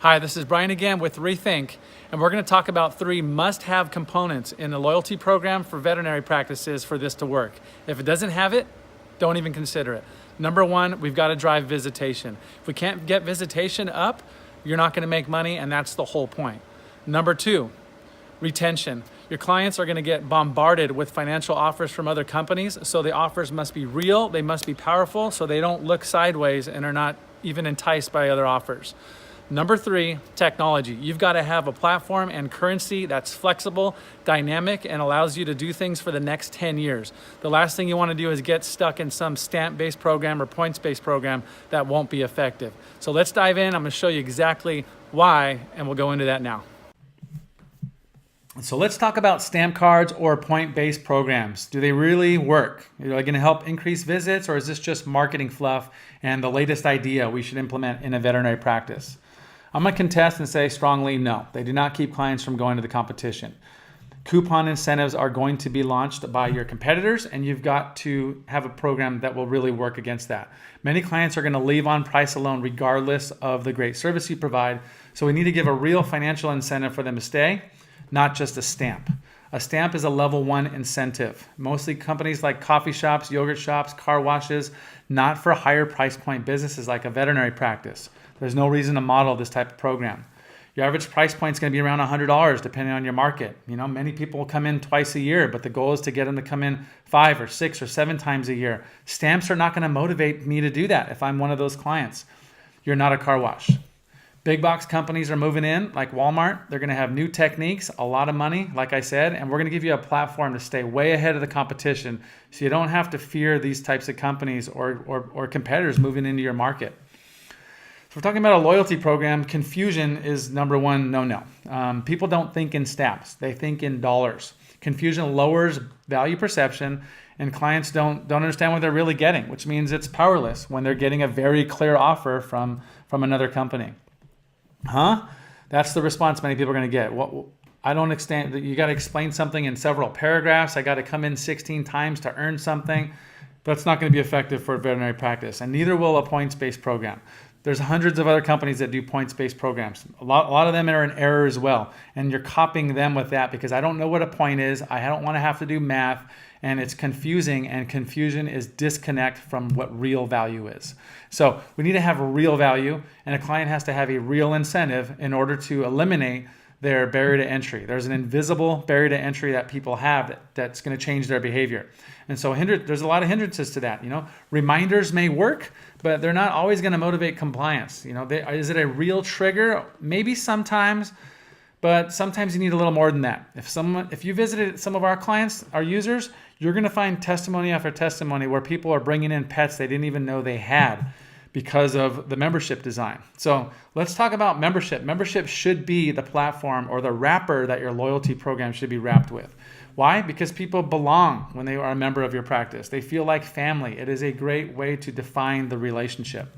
Hi, this is Brian again with Rethink, and we're going to talk about 3 must-have components in a loyalty program for veterinary practices for this to work. If it doesn't have it, don't even consider it. Number 1, we've got to drive visitation. If we can't get visitation up, you're not going to make money, and that's the whole point. Number 2, retention. Your clients are going to get bombarded with financial offers from other companies, so the offers must be real, they must be powerful, so they don't look sideways and are not even enticed by other offers. Number 3, technology. You've got to have a platform and currency that's flexible, dynamic, and allows you to do things for the next 10 years. The last thing you want to do is get stuck in some stamp-based program or points-based program that won't be effective. So let's dive in. I'm going to show you exactly why, and we'll go into that now. So let's talk about stamp cards or point-based programs. Do they really work? Are they going to help increase visits, or is this just marketing fluff and the latest idea we should implement in a veterinary practice? I'm going to contest and say strongly no. They do not keep clients from going to the competition. Coupon incentives are going to be launched by your competitors, and you've got to have a program that will really work against that. Many clients are going to leave on price alone regardless of the great service you provide, so we need to give a real financial incentive for them to stay, not just a stamp. A stamp is a level 1 incentive. Mostly companies like coffee shops, yogurt shops, car washes, not for higher price point businesses like a veterinary practice. There's no reason to model this type of program. Your average price point is going to be around $100 depending on your market. Many people will come in twice a year, but the goal is to get them to come in 5 or 6 or 7 times a year. Stamps are not going to motivate me to do that if I'm one of those clients. You're not a car wash. Big box companies are moving in, like Walmart. They're going to have new techniques, a lot of money, like I said, and we're going to give you a platform to stay way ahead of the competition so you don't have to fear these types of companies or competitors moving into your market. So we're talking about a loyalty program. Confusion is number 1 no-no. People don't think in stamps. They think in dollars. Confusion lowers value perception, and clients don't understand what they're really getting, which means it's powerless when they're getting a very clear offer from another company. That's the response many people are going to get. I don't understand. You got to explain something in several paragraphs. I got to come in 16 times to earn something. That's not going to be effective for a veterinary practice, and neither will a points-based program. There's hundreds of other companies that do points-based programs. A lot of them are in error as well, and you're copying them with that because I don't know what a point is. I don't want to have to do math, and it's confusing, and confusion is disconnect from what real value is. So we need to have a real value, and a client has to have a real incentive in order to eliminate their barrier to entry. There's an invisible barrier to entry that people have that's going to change their behavior. And so there's a lot of hindrances to that. Reminders may work, but they're not always going to motivate compliance. Is it a real trigger? Maybe sometimes, but sometimes you need a little more than that. If you visited some of our clients, our users, you're going to find testimony after testimony where people are bringing in pets they didn't even know they had because of the membership design. So let's talk about membership. Membership should be the platform or the wrapper that your loyalty program should be wrapped with. Why? Because people belong when they are a member of your practice. They feel like family. It is a great way to define the relationship.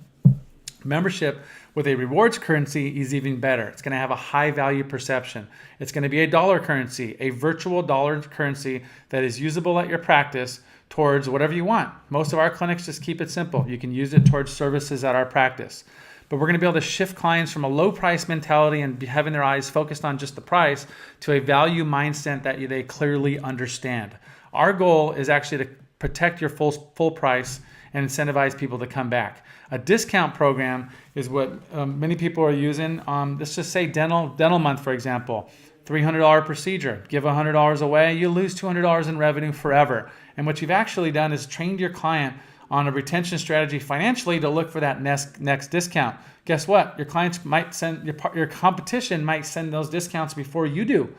Membership with a rewards currency is even better. It's going to have a high value perception. It's going to be a dollar currency, a virtual dollar currency that is usable at your practice towards whatever you want. Most of our clinics just keep it simple. You can use it towards services at our practice. But we're going to be able to shift clients from a low price mentality and having their eyes focused on just the price to a value mindset that they clearly understand. Our goal is actually to protect your full price and incentivize people to come back. A discount program is what many people are using. Let's just say dental month, for example. $300 procedure, give $100 away, you lose $200 in revenue forever. And what you've actually done is trained your client on a retention strategy financially to look for that next discount. Guess what? Your clients might send, your competition might send those discounts before you do.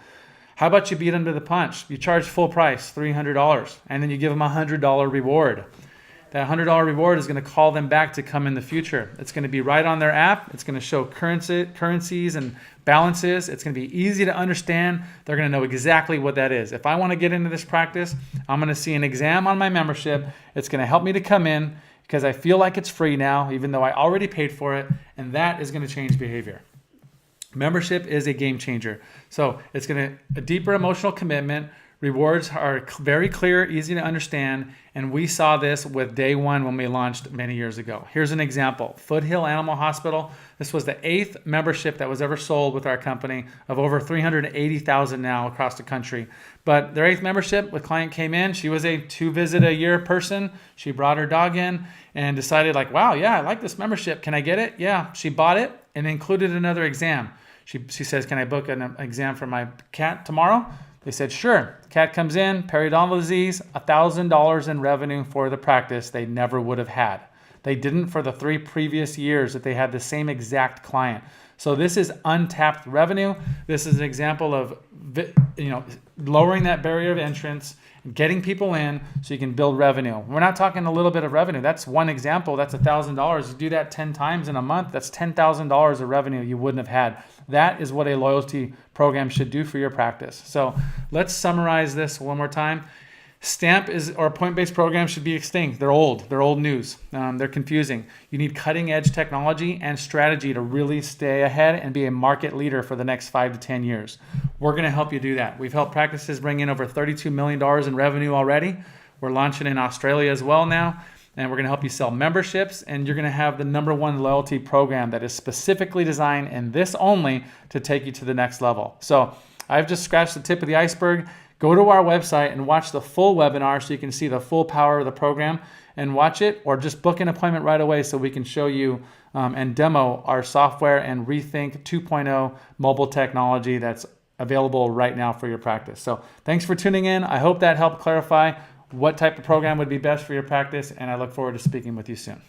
How about you beat them to the punch? You charge full price, $300, and then you give them a $100 reward. That $100 reward is going to call them back to come in the future. It's going to be right on their app. It's going to show currencies and balances. It's going to be easy to understand. They're going to know exactly what that is. If I want to get into this practice, I'm going to see an exam on my membership. It's going to help me to come in because I feel like it's free now, even though I already paid for it, and that is going to change behavior. Membership is a game changer. So it's going to a deeper emotional commitment, Rewards are very clear, easy to understand, and we saw this with day one when we launched many years ago. Here's an example. Foothill Animal Hospital. This was the 8th membership that was ever sold with our company, of over 380,000 now across the country. But their 8th membership, the client came in. She was a 2-visit-a-year person. She brought her dog in and decided like, wow, yeah, I like this membership. Can I get it? Yeah, she bought it and included another exam. She says, can I book an exam for my cat tomorrow? They said, sure. Cat comes in, periodontal disease, $1,000 in revenue for the practice they never would have had. They didn't for the 3 previous years that they had the same exact client. So this is untapped revenue. This is an example of lowering that barrier of entrance, getting people in so you can build revenue. We're not talking a little bit of revenue. That's one example. That's $1,000. You do that 10 times in a month, that's $10,000 of revenue you wouldn't have had. That is what a loyalty program should do for your practice. So let's summarize this one more time. Stamp or point-based programs should be extinct. They're old. They're old news. They're confusing. You need cutting-edge technology and strategy to really stay ahead and be a market leader for the next 5 to 10 years. We're going to help you do that. We've helped practices bring in over $32 million in revenue already. We're launching in Australia as well now, and we're going to help you sell memberships, and you're going to have the #1 loyalty program that is specifically designed, and this only, to take you to the next level. So I've just scratched the tip of the iceberg. Go to our website and watch the full webinar so you can see the full power of the program and watch it, or just book an appointment right away so we can show you and demo our software and Rethink 2.0 mobile technology that's available right now for your practice. So thanks for tuning in. I hope that helped clarify what type of program would be best for your practice, and I look forward to speaking with you soon.